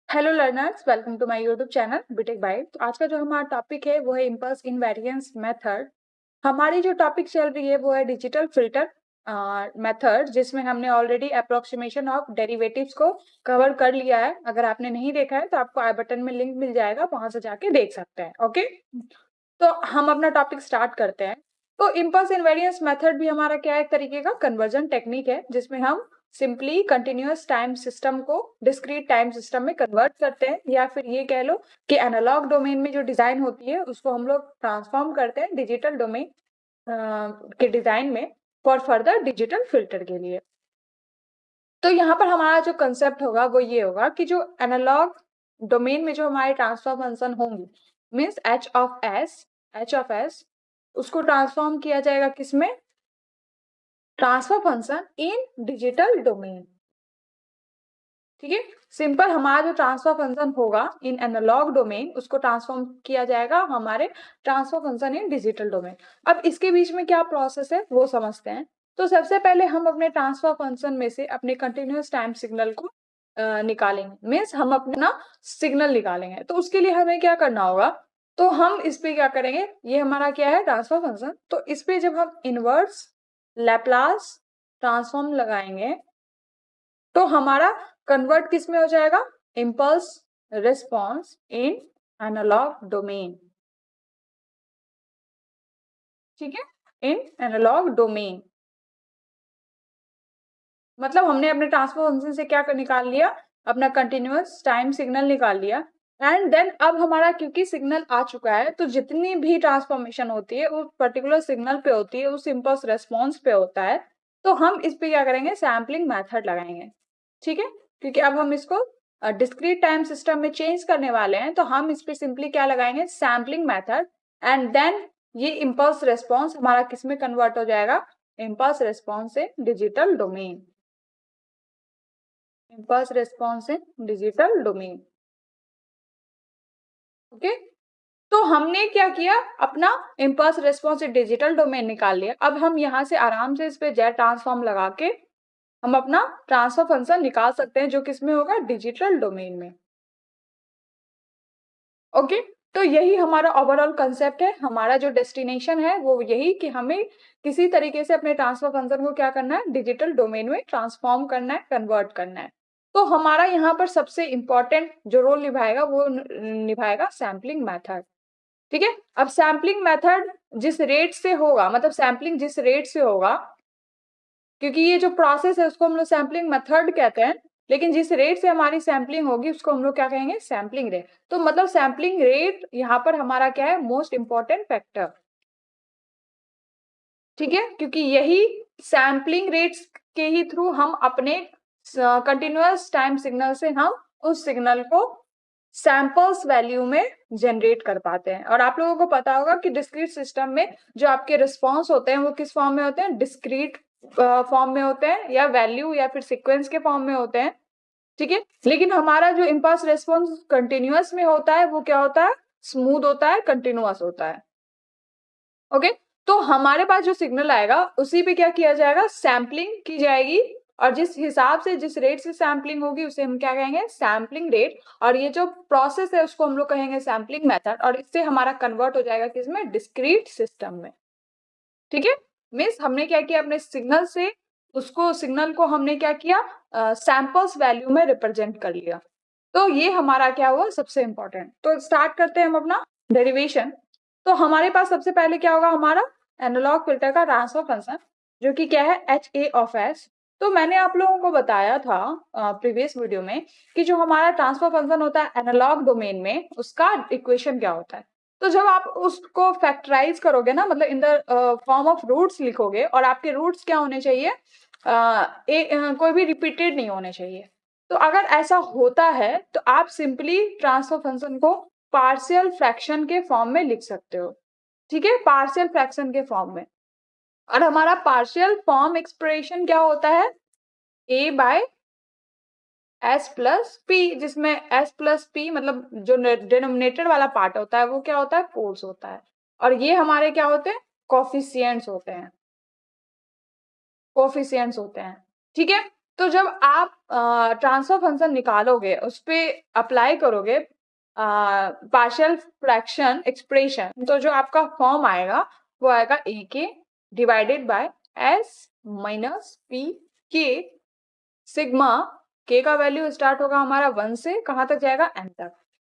Hello learners, welcome to my YouTube channel BTech byte. तो आज का जो हमारा टॉपिक है वो है इम्पल्स इनवेरिएंस मेथड। हमारी जो टॉपिक चल रही है वो है डिजिटल फिल्टर मेथड, जिसमें हमने ऑलरेडी अप्रोक्सीमेशन ऑफ डेरिवेटिव्स को कवर कर लिया है। अगर आपने नहीं देखा है तो आपको आई बटन में लिंक मिल जाएगा, वहां से जाके देख सकते हैं। ओके, तो हम अपना टॉपिक स्टार्ट करते हैं। तो इम्पल्स इनवेरिएंस मेथड भी हमारा क्या है, एक तरीके का कन्वर्जन टेक्निक है, जिसमें हम सिंपली कंटिन्यूअस टाइम सिस्टम को डिस्क्रीट टाइम सिस्टम में कन्वर्ट करते हैं, या फिर ये कह लो कि एनालॉग डोमेन में जो डिजाइन होती है उसको हम लोग ट्रांसफॉर्म करते हैं डिजिटल डोमेन के डिजाइन में फॉर फर्दर डिजिटल फिल्टर के लिए। तो यहाँ पर हमारा जो कंसेप्ट होगा वो ये होगा कि जो एनालॉग डोमेन में जो हमारे ट्रांसफर फंक्शन होंगी, मीन्स एच ऑफ एस उसको ट्रांसफॉर्म किया जाएगा किसमें, transfer function in digital domain. ठीक है, सिंपल हमारा जो ट्रांसफर फंक्शन होगा इन एनालॉग डोमेन उसको ट्रांसफॉर्म किया जाएगा हमारे transfer function in digital domain. अब इसके बीच में क्या प्रोसेस है वो समझते हैं। तो सबसे पहले हम अपने ट्रांसफर फंक्शन में से अपने कंटिन्यूअस टाइम सिग्नल को निकालेंगे, मीन्स हम अपना सिग्नल निकालेंगे। तो उसके लिए हमें क्या करना होगा, तो हम इस पे क्या करेंगे, ये हमारा क्या है ट्रांसफर फंक्शन, तो इस पे जब हम इनवर्स लैप्लास ट्रांसफॉर्म लगाएंगे तो हमारा कन्वर्ट किस में हो जाएगा, impulse response in analog domain. ठीक है, इन एनालॉग डोमेन मतलब हमने अपने ट्रांसफर फंक्शन से क्या निकाल लिया, अपना कंटिन्यूअस टाइम सिग्नल निकाल लिया। एंड देन अब हमारा क्योंकि सिग्नल आ चुका है तो जितनी भी ट्रांसफॉर्मेशन होती है उस पर्टिकुलर सिग्नल पे होती है, उस इम्पल्स रेस्पॉन्स पे होता है। तो हम इस पे क्या करेंगे, सैम्पलिंग मेथड लगाएंगे। ठीक है, क्योंकि अब हम इसको डिस्क्रीट टाइम सिस्टम में चेंज करने वाले हैं, तो हम इस पे सिंपली क्या लगाएंगे, सैम्पलिंग मेथड। एंड देन ये इम्पल्स रेस्पॉन्स हमारा किस में कन्वर्ट हो जाएगा, इम्पल्स रेस्पॉन्स से digital domain, impulse response in digital domain. Okay, तो हमने क्या किया, अपना impulse response in digital domain निकाल लिया। अब हम यहाँ से आराम से इस पे जेड ट्रांसफॉर्म लगा के हम अपना ट्रांसफर फंक्शन निकाल सकते हैं, जो किसमें होगा, डिजिटल डोमेन में। ओके, तो यही हमारा ओवरऑल कंसेप्ट है। हमारा जो डेस्टिनेशन है वो यही कि हमें किसी तरीके से अपने ट्रांसफर फंक्शन को क्या करना है, डिजिटल डोमेन में ट्रांसफॉर्म करना है, कन्वर्ट करना है। तो हमारा यहाँ पर सबसे इंपॉर्टेंट जो रोल निभाएगा वो निभाएगा सैम्पलिंग मेथड। ठीक है, अब सैम्पलिंग मेथड जिस रेट से होगा, मतलब सैम्पलिंग जिस रेट से होगा, क्योंकि ये जो प्रोसेस है उसको हम लोग सैम्पलिंग मेथड कहते हैं, लेकिन जिस रेट से हमारी सैम्पलिंग होगी उसको हम लोग क्या कहेंगे, सैम्पलिंग रेट। तो मतलब सैम्पलिंग रेट यहाँ पर हमारा क्या है, मोस्ट इंपॉर्टेंट फैक्टर। ठीक है, क्योंकि यही सैम्पलिंग रेट्स के ही थ्रू हम अपने कंटिन्यूअस टाइम सिग्नल से हम उस सिग्नल को सैंपल्स वैल्यू में जनरेट कर पाते हैं। और आप लोगों को पता होगा कि डिस्क्रीट सिस्टम में जो आपके रिस्पॉन्स होते हैं वो किस फॉर्म में होते हैं, डिस्क्रीट फॉर्म में होते हैं, या वैल्यू या फिर सीक्वेंस के फॉर्म में होते हैं। ठीक है, लेकिन हमारा जो इम्पल्स रिस्पॉन्स कंटिन्यूअस में होता है वो क्या होता है, स्मूथ होता है, कंटिन्यूअस होता है। ओके, तो हमारे पास जो सिग्नल आएगा उसी पे क्या किया जाएगा, सैम्पलिंग की जाएगी। और जिस हिसाब से जिस रेट से सैम्पलिंग होगी उसे हम क्या कहेंगे, सैम्पलिंग रेट। और ये जो प्रोसेस है उसको हम लोग कहेंगे सैम्पलिंग मेथड, और इससे हमारा कन्वर्ट हो जाएगा किसमें, डिस्क्रीट सिस्टम में। ठीक है, मीन्स हमने क्या किया, अपने सिग्नल से उसको सिग्नल को हमने क्या किया, सैंपल्स वैल्यू में रिप्रेजेंट कर लिया। तो ये हमारा क्या हुआ, सबसे इंपॉर्टेंट। तो स्टार्ट करते हैं हम अपना डेरिवेशन। तो हमारे पास सबसे पहले क्या होगा, हमारा एनालॉग फिल्टर का ट्रांसफर फंक्शन, जो कि क्या है, एच ए ऑफ एस। तो मैंने आप लोगों को बताया था प्रीवियस वीडियो में कि जो हमारा ट्रांसफर फंक्शन होता है एनालॉग डोमेन में, उसका इक्वेशन क्या होता है। तो जब आप उसको फैक्टराइज करोगे ना, मतलब in the form of roots लिखोगे, और आपके रूट्स क्या होने चाहिए, कोई भी रिपीटेड नहीं होने चाहिए। तो अगर ऐसा होता है तो आप सिंपली ट्रांसफर फंक्शन को पार्शियल फ्रैक्शन के फॉर्म में लिख सकते हो। ठीक है, पार्शियल फ्रैक्शन के फॉर्म में। और हमारा पार्शियल फॉर्म एक्सप्रेशन क्या होता है, a bye S plus P, जिसमें एस प्लस पी मतलब जो डिनोमिनेटर वाला पार्ट होता है वो क्या होता है, फोर्स होता है। और ये हमारे क्या होते हैं, कोफिशिएंट्स होते हैं, कोफिशिएंट्स होते हैं। ठीक है, तो जब आप ट्रांसफर फंक्शन निकालोगे, उस पे अप्लाई करोगे पार्शियल फ्रैक्शन एक्सप्रेशन, तो जो आपका फॉर्म आएगा वो आएगा ए के divided by S minus P के। सिग्मा के का वैल्यू स्टार्ट होगा हमारा 1 से कहाँ तक जाएगा n तक,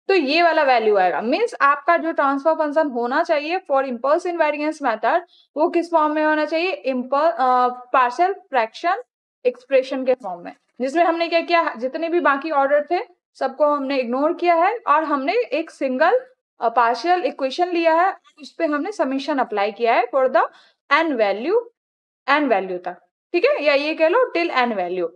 तो ये वाला वैल्यू आएगा। मीन्स आपका जो ट्रांसफर फंक्शन होना चाहिए फॉर इम्पल्स इनवेरिएंस मेथड वो किस फॉर्म में होना चाहिए, पार्शियल फ्रैक्शन एक्सप्रेशन के फॉर्म में, जिसमें हमने क्या किया, जितने भी बाकी ऑर्डर थे सबको हमने इग्नोर किया है और हमने एक सिंगल पार्शियल इक्वेशन लिया है, उस पे हमने समीशन अप्लाई किया है फॉर द एन वैल्यू तक, ठीक है, या ये कह लो टिल एन वैल्यू।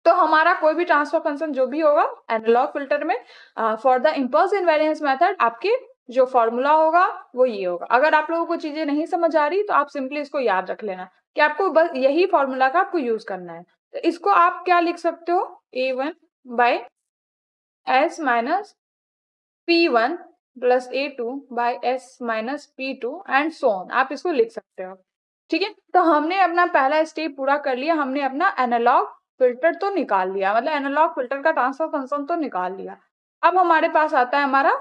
तो हमारा कोई भी ट्रांसफर फंक्शन जो भी होगा एनालॉग फिल्टर में for the impulse invariance method आपके जो फॉर्मूला होगा वो ये होगा। अगर आप लोगों को चीजें नहीं समझ आ रही तो आप सिंपली इसको याद रख लेना कि आपको बस यही फॉर्मूला का आपको यूज करना है। तो इसको आप क्या लिख सकते हो, a1 by S minus p1 plus a2 by S minus p2 and so on, आप इसको लिख सकते हो, ठीक है। तो हमने अपना पहला स्टेप पूरा कर लिया, हमने अपना एनालॉग फिल्टर तो निकाल लिया, मतलब एनालॉग फिल्टर का ट्रांसफर फंक्शन तो निकाल लिया। अब हमारे पास आता है हमारा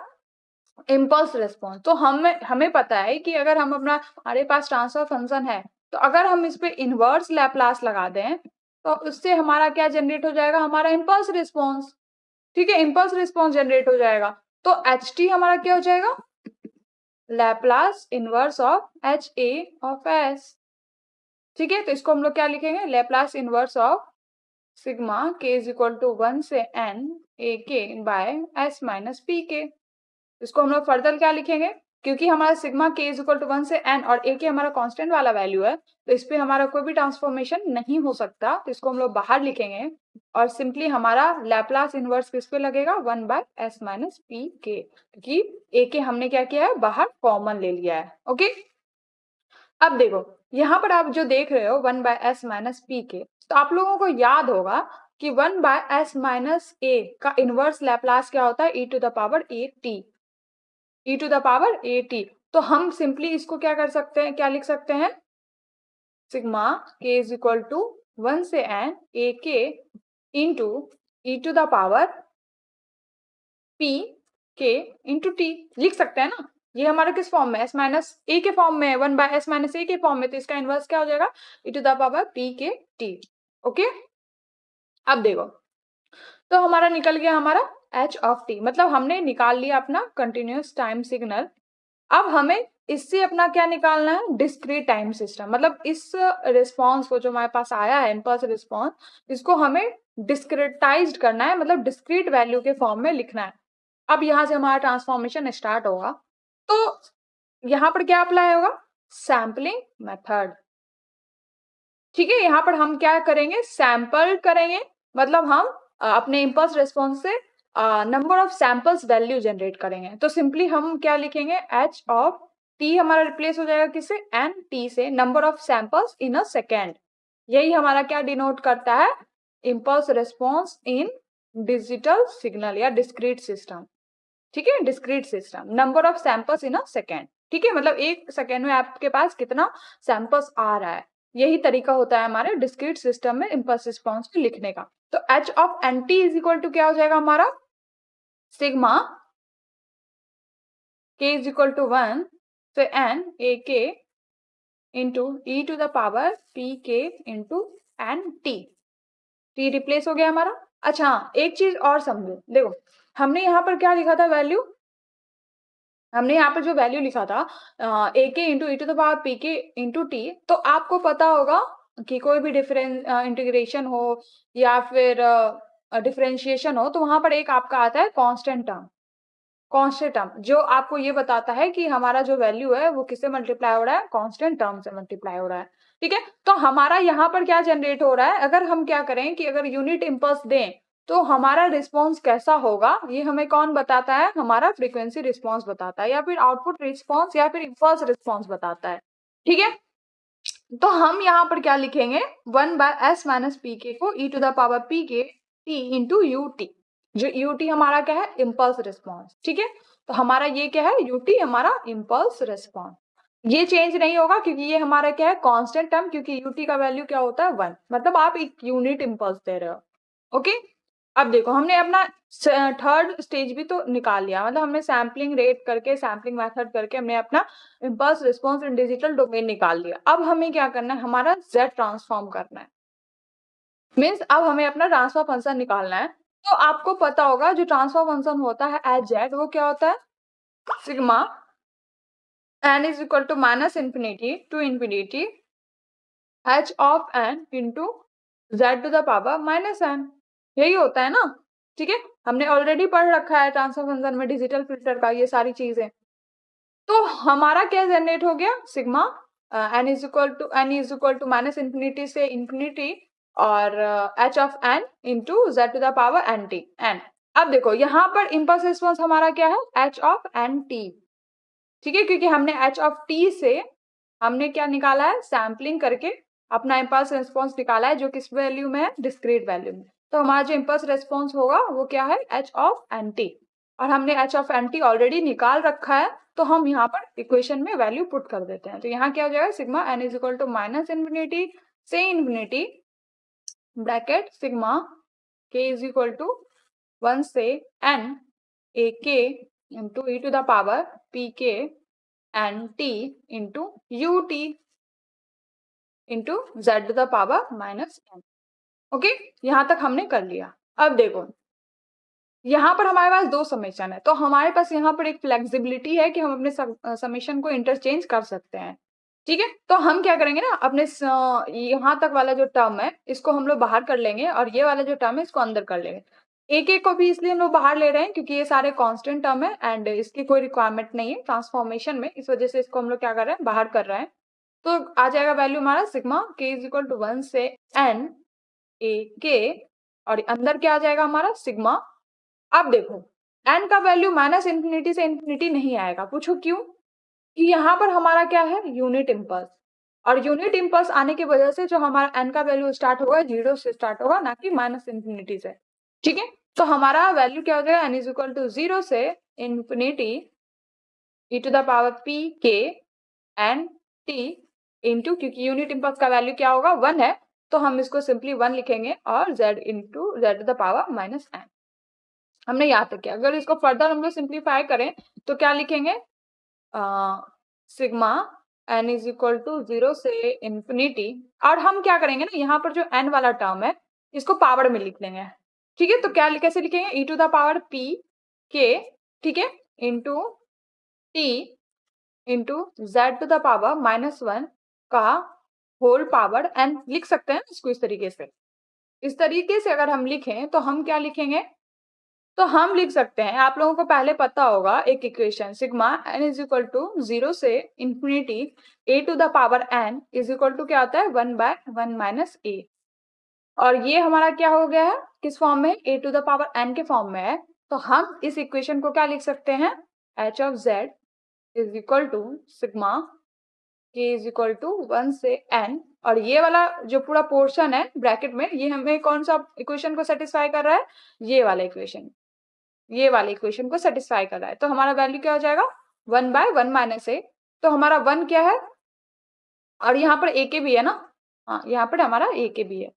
इम्पल्स रिस्पॉन्स। तो हमें पता है कि अगर हम अपना हमारे पास ट्रांसफर फंक्शन है तो अगर हम इस पे इनवर्स लैप्लास लगा दें तो उससे हमारा क्या जनरेट हो जाएगा, हमारा इम्पल्स रिस्पॉन्स, ठीक है, इम्पल्स रिस्पॉन्स जनरेट हो जाएगा। तो एच टी हमारा क्या हो जाएगा, Laplace inverse of H A of S, ठीक है। तो इसको हम लोग क्या लिखेंगे, Laplace inverse of sigma k is equal to 1 से n ए के बाय एस माइनस पी के। इसको हम लोग फर्दर क्या लिखेंगे, क्योंकि हमारा sigma k is equal to 1 से n और ए के हमारा कांस्टेंट वाला वैल्यू है, तो इस पे हमारा कोई भी ट्रांसफॉर्मेशन नहीं हो सकता, तो इसको हम लोग बाहर लिखेंगे और सिंपली हमारा लैप्लास इनवर्स किस पे लगेगा, 1 by S minus P k, क्योंकि ए के हमने क्या किया है, बाहर कॉमन ले लिया है। ओके, अब देखो यहाँ पर आप जो देख रहे हो 1 बाय एस माइनस पी के, तो आप लोगों को याद होगा कि 1 बाय एस माइनस ए का इनवर्स लैप्लास क्या होता है, e to the power a t, e to the power a t. तो हम सिंपली इसको क्या कर सकते हैं, क्या लिख सकते हैं, sigma k is equal to 1 से n ए के into E to the power P के इंटू टी लिख सकते हैं ना। ये हमारा किस फॉर्म में, एस माइनस ए के फॉर्म में, 1 बाय एस माइनस ए के फॉर्म में, तो इसका इनवर्स क्या हो जाएगा, ई टू द पावर पी के टी। ओके, अब देखो तो हमारा निकल गया हमारा एच ऑफ टी, मतलब हमने निकाल लिया अपना कंटिन्यूअस टाइम सिग्नल। अब हमें इससे अपना क्या निकालना है, डिस्क्रीट टाइम सिस्टम, मतलब इस रिस्पॉन्स को जो हमारे पास आया है इम्पल्स रिस्पॉन्स, इसको हमें डिस्क्रिटाइज्ड करना है, मतलब डिस्क्रीट वैल्यू के फॉर्म में लिखना है। अब यहाँ से हमारा ट्रांसफॉर्मेशन स्टार्ट होगा, तो यहाँ पर क्या अप्लाई होगा, सैम्पलिंग मेथड, ठीक है। यहाँ पर हम क्या करेंगे, सैंपल करेंगे, मतलब हम अपने इम्पल्स रिस्पॉन्स से number of samples value generate करेंगे। तो सिंपली हम क्या लिखेंगे, एच ऑफ टी हमारा रिप्लेस हो जाएगा किससे, एन टी से, number of samples in a second. यही हमारा क्या डिनोट करता है, इम्पल्स रिस्पॉन्स इन डिजिटल सिग्नल या डिस्क्रीट सिस्टम, ठीक है, discrete system, number of samples in a second, ठीक है, मतलब एक सेकेंड में आपके पास कितना सैंपल्स आ रहा है। यही तरीका होता है हमारे डिस्क्रीट सिस्टम में इम्पल्स रिस्पॉन्स को लिखने का। तो h of n t is equal to क्या हो जाएगा हमारा, sigma k is equal to 1 से एन ए के into E to the power P के into N T, T replace हो गया हमारा। अच्छा हाँ, एक चीज और समझो, देखो हमने यहाँ पर क्या लिखा था वैल्यू, हमने यहाँ पर जो वैल्यू लिखा था ए के into E to the power P के इंटू टी, तो आपको पता होगा कि कोई भी डिफरेंस इंटीग्रेशन हो या फिर डिफरेंशिएशन हो, तो वहां पर एक आपका आता है कांस्टेंट टर्म, कांस्टेंट टर्म जो आपको ये बताता है कि हमारा जो वैल्यू है वो किससे मल्टीप्लाई हो रहा है, कांस्टेंट टर्म से मल्टीप्लाई हो रहा है, ठीक है। तो हमारा यहाँ पर क्या जनरेट हो रहा है, अगर हम क्या करें कि अगर यूनिट इम्पल्स दें तो हमारा रिस्पॉन्स कैसा होगा, ये हमें कौन बताता है, हमारा फ्रीक्वेंसी रिस्पॉन्स बताता है, या फिर आउटपुट रिस्पॉन्स या फिर इम्पल्स रिस्पॉन्स बताता है, ठीक है। तो हम यहाँ पर क्या लिखेंगे, 1 बाय एस माइनस पी के को ई टू द पावर पी के टी इंटू यू टी, जो यू टी हमारा क्या है, इम्पल्स रिस्पॉन्स, ठीक है। तो हमारा ये क्या है, यू टी हमारा इम्पल्स रिस्पॉन्स। ये चेंज नहीं होगा क्योंकि ये हमारा क्या है कांस्टेंट टर्म, क्योंकि ut का वैल्यू क्या होता है 1, मतलब आप एक यूनिट इंपल्स दे रहे हो। ओके, अब देखो हमने अपना थर्ड स्टेज भी तो निकाल लिया, मतलब हमने सैम्पलिंग रेट करके, सैम्पलिंग मेथड करके हमने अपना impulse response in digital domain निकाल लिया। अब हमें क्या करना है, हमारा z ट्रांसफॉर्म करना है, मीन्स अब हमें अपना ट्रांसफर फंक्शन निकालना है। तो आपको पता होगा जो ट्रांसफर फंक्शन होता है एट z, वो क्या होता है, sigma n is equal to minus infinity to infinity h of n into z to the power minus n, यही होता है ना। ठीक है, हमने ऑलरेडी पढ़ रखा है ट्रांसफर फंक्शन में डिजिटल फिल्टर का ये सारी चीजें। तो हमारा क्या जनरेट हो गया, sigma n is equal to minus infinity से इंफिनिटी और h of n into z to the power n t n. अब देखो यहाँ पर इम्पल्स रिस्पॉन्स हमारा क्या है, h ऑफ एन टी। ठीक है, क्योंकि हमने h ऑफ t से हमने क्या निकाला है, सैम्पलिंग करके अपना इम्पल्स रिस्पॉन्स निकाला है, जो किस वैल्यू में है, डिस्क्रीट वैल्यू में। तो हमारा जो इम्पल्स रिस्पॉन्स होगा वो क्या है, h ऑफ एन टी, और हमने h of n t already निकाल रखा है, तो हम यहाँ पर इक्वेशन में वैल्यू पुट कर देते हैं। तो यहाँ क्या हो जाएगा, sigma n is equal to minus infinity से infinity bracket sigma k is equal to 1 से n a k into e to the power p k N T into U T into Z to the power minus N. Okay, यहाँ तक हमने कर लिया। अब देखो यहाँ पर हमारे पास दो समेशन है, तो हमारे पास यहाँ पर एक फ्लेक्सिबिलिटी है कि हम अपने समेशन को इंटरचेंज कर सकते हैं। ठीक है, तो हम क्या करेंगे ना, अपने यहाँ तक वाला जो टर्म है इसको हम लोग बाहर कर लेंगे, और ये वाला जो टर्म है इसको अंदर कर लेंगे। एक एक को भी इसलिए हम लोग बाहर ले रहे हैं क्योंकि ये सारे कांस्टेंट टर्म है एंड इसकी कोई रिक्वायरमेंट नहीं है ट्रांसफॉर्मेशन में, इस वजह से इसको हम लोग क्या कर रहे हैं, बाहर कर रहे हैं। तो आ जाएगा वैल्यू हमारा sigma k is equal to 1 से n a k, और अंदर क्या आ जाएगा हमारा सिग्मा। अब देखो n का वैल्यू माइनस इंफिनिटी से इंफिनिटी नहीं आएगा, पूछो क्यों, कि यहाँ पर हमारा क्या है, यूनिट इम्पल्स, और यूनिट इम्पल्स आने की वजह से जो हमारा n का वैल्यू स्टार्ट होगा 0 से स्टार्ट होगा, ना कि माइनस इंफिनिटी से। ठीक है, तो हमारा वैल्यू क्या हो जाएगा, n इज इक्वल टू 0 से infinity e to the power p k n t into, क्योंकि यूनिट इम्पल्स का वैल्यू क्या होगा, 1 है, तो हम इसको सिंपली 1 लिखेंगे, और z into z to the power minus n। हमने यहाँ तक किया। अगर इसको फर्दर हम लोग सिंप्लीफाई करें तो क्या लिखेंगे, sigma n is equal to 0 से इंफिनिटी, और हम क्या करेंगे ना, यहाँ पर जो n वाला टर्म है इसको पावर में लिख लेंगे। ठीक है, तो क्या कैसे लिखेंगे, e to the power p k, ठीक है, into t into z to the power minus 1 का होल पावर n लिख सकते हैं इसको इस तरीके से। इस तरीके से अगर हम लिखें तो हम क्या लिखेंगे, तो हम लिख सकते हैं, आप लोगों को पहले पता होगा एक equation, sigma n is equal to 0 से infinity a to the power n is equal to क्या होता है, 1 बाय 1 माइनस a, और ये हमारा क्या हो गया है, किस फॉर्म में, a to the power n के फॉर्म में है। तो हम इस इक्वेशन को क्या लिख सकते हैं, h of z is equal to sigma k is equal to 1 से n, और ये वाला जो पूरा पोर्शन है ब्रैकेट में, ये हमें कौन सा इक्वेशन को सेटिस्फाई कर रहा है, ये वाला इक्वेशन, ये वाले इक्वेशन को सेटिस्फाई कर रहा है। तो हमारा वैल्यू क्या हो जाएगा, 1 बाय 1 माइनस ए, तो हमारा 1 क्या है, और यहाँ पर ए के भी है ना, हाँ यहाँ पर हमारा ए के भी है,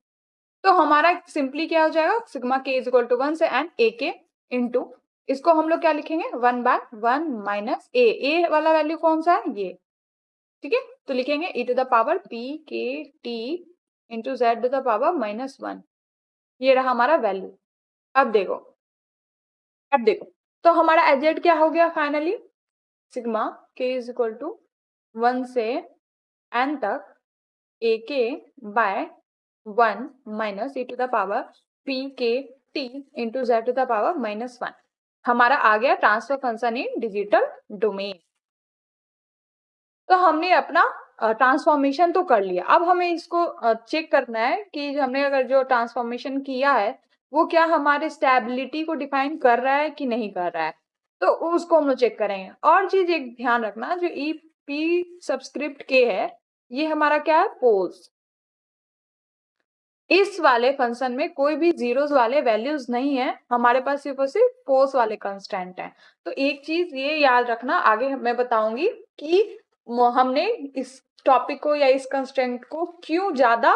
तो हमारा सिंपली क्या हो जाएगा, sigma k is equal to 1 से एन ए के इंटू, इसको हम लोग क्या लिखेंगे, 1 बाय 1 माइनस ए वाला वैल्यू कौन सा है, ये। ठीक है, तो लिखेंगे e to the power p k t into z to the power minus 1, ये रहा हमारा वैल्यू। अब देखो, अब देखो, तो हमारा एजेड क्या हो गया finally, sigma k is equal to 1 से n तक a k by 1 minus e to the power p k t into z to the power minus 1, हमारा आ गया transfer function in digital domain. तो हमने अपना ट्रांसफॉर्मेशन तो कर लिया, अब हमें इसको चेक करना है कि हमने अगर जो ट्रांसफॉर्मेशन किया है वो क्या हमारे स्टेबिलिटी को डिफाइन कर रहा है कि नहीं कर रहा है, तो उसको हम लोग चेक करेंगे। और चीज एक ध्यान रखना, जो ई पी सबस्क्रिप्ट के है, ये हमारा क्या है, पोल्स, इस वाले फंक्शन में कोई भी जीरोस वाले वैल्यूज नहीं है, हमारे पास सिर्फ और सिर्फ पोल्स वाले कंस्टेंट है। तो एक चीज ये याद रखना, आगे मैं बताऊंगी कि हमने इस टॉपिक को या इस कंस्ट्रेंट को क्यों ज्यादा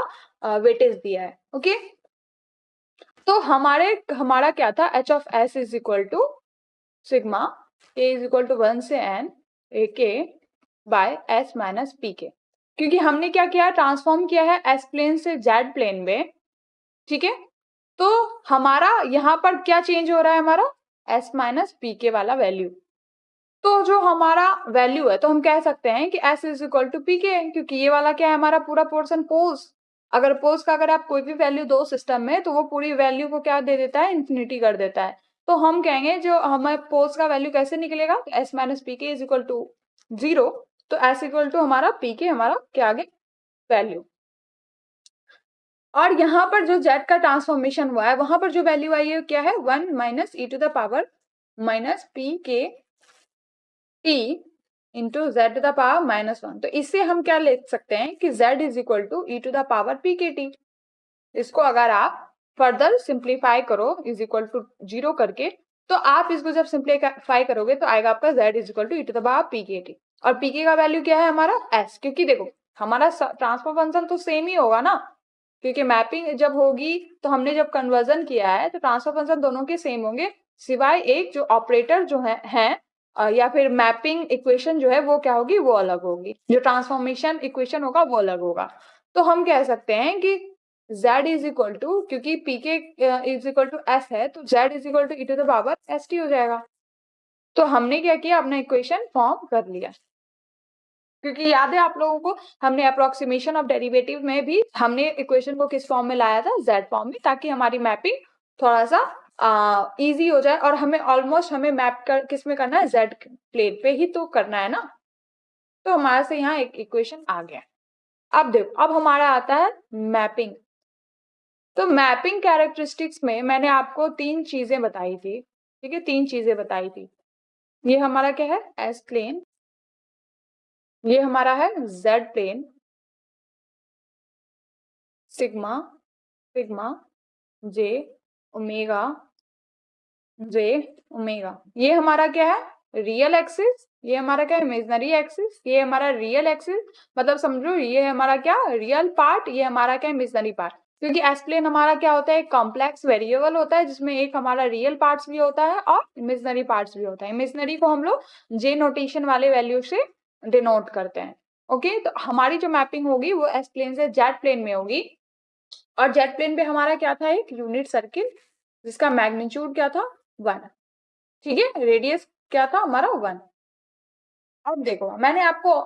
वेटेज दिया है। ओके, तो हमारा क्या था, h of s is equal to sigma k is equal to 1 से n ए के by S minus P k, क्योंकि हमने क्या किया, ट्रांसफॉर्म किया है एस प्लेन से जेड प्लेन में। ठीक है, तो हमारा यहाँ पर क्या चेंज हो रहा है, हमारा एस माइनस पी के वाला वैल्यू। तो जो हमारा वैल्यू है, तो हम कह सकते हैं कि s is equal to p k, क्योंकि ये वाला क्या है, हमारा पूरा पोर्शन पोज। अगर पोज का अगर आप कोई भी वैल्यू दो सिस्टम में, तो वो पूरी वैल्यू को क्या दे देता है, इंफिनिटी कर देता है। तो हम कहेंगे जो हमें पोज का वैल्यू कैसे निकलेगा, तो S minus P k is equal to 0। तो एस इक्वल टू हमारा पी के, हमारा क्या आ गया वैल्यू। और यहाँ पर जो z का ट्रांसफॉर्मेशन हुआ है, वहां पर जो वैल्यू आई है क्या है, 1 minus E to the power minus P के T into Z to the power minus 1। तो इससे हम क्या ले सकते हैं कि z is equal to e to the power P के टी। इसको अगर आप फर्दर सिंप्लीफाई करो इज इक्वल टू 0 करके, तो आप इसको जब सिंप्लीफाई करोगे तो आएगा आपका z is equal to e to the power P के टी। और पी के का वैल्यू क्या है हमारा s, क्योंकि देखो हमारा ट्रांसफर फंक्शन तो सेम ही होगा ना, क्योंकि मैपिंग जब होगी तो हमने जब कन्वर्जन किया है तो ट्रांसफर फंक्शन दोनों के सेम होंगे, सिवाय एक जो ऑपरेटर जो है या फिर मैपिंग इक्वेशन जो है वो क्या होगी, वो अलग होगी, जो ट्रांसफॉर्मेशन इक्वेशन होगा वो अलग होगा। तो हम कह सकते हैं कि z इज इक्वल टू, क्योंकि p k is equal to s है, तो z is equal to e to the power s t हो जाएगा। तो हमने क्या किया, अपना इक्वेशन फॉर्म कर लिया, क्योंकि याद है आप लोगों को हमने अप्रोक्सीमेशन ऑफ डेरिवेटिव में भी हमने इक्वेशन को किस फॉर्म में लाया था, z फॉर्म में, ताकि हमारी मैपिंग थोड़ा सा इजी हो जाए। और हमें ऑलमोस्ट हमें मैप कर किस में करना है, z प्लेन पे ही तो करना है ना। तो हमारे से यहाँ एक इक्वेशन आ गया। अब देखो, अब हमारा आता है मैपिंग। तो मैपिंग कैरेक्टरिस्टिक्स में मैंने आपको 3 चीजें बताई थी। ठीक है, 3 चीजें बताई थी। ये हमारा क्या है, एस प्लेन, ये हमारा है जेड प्लेन, सिग्मा सिग्मा जे ओमेगा जे ओमेगा। ये हमारा क्या है, रियल एक्सिस, ये हमारा क्या है, इमेजिनरी एक्सिस, ये हमारा रियल एक्सिस, मतलब समझो ये हमारा क्या रियल पार्ट, ये हमारा क्या इमेजिनरी पार्ट। क्योंकि एस प्लेन हमारा क्या होता है, कॉम्प्लेक्स वेरिएबल होता है, जिसमें एक हमारा रियल पार्ट्स भी होता है और इमेजिनरी पार्ट्स भी होता है। इमेजिनरी को हम लोग जे नोटेशन वाले वैल्यू से डिनोट करते हैं। ओके, तो हमारी जो मैपिंग होगी वो एस प्लेन से जेड प्लेन में होगी। और जेड प्लेन पे हमारा क्या था, एक यूनिट सर्किल जिसका मैग्नीट्यूड क्या था, 1। ठीक है, रेडियस क्या था हमारा, 1। अब देखो मैंने आपको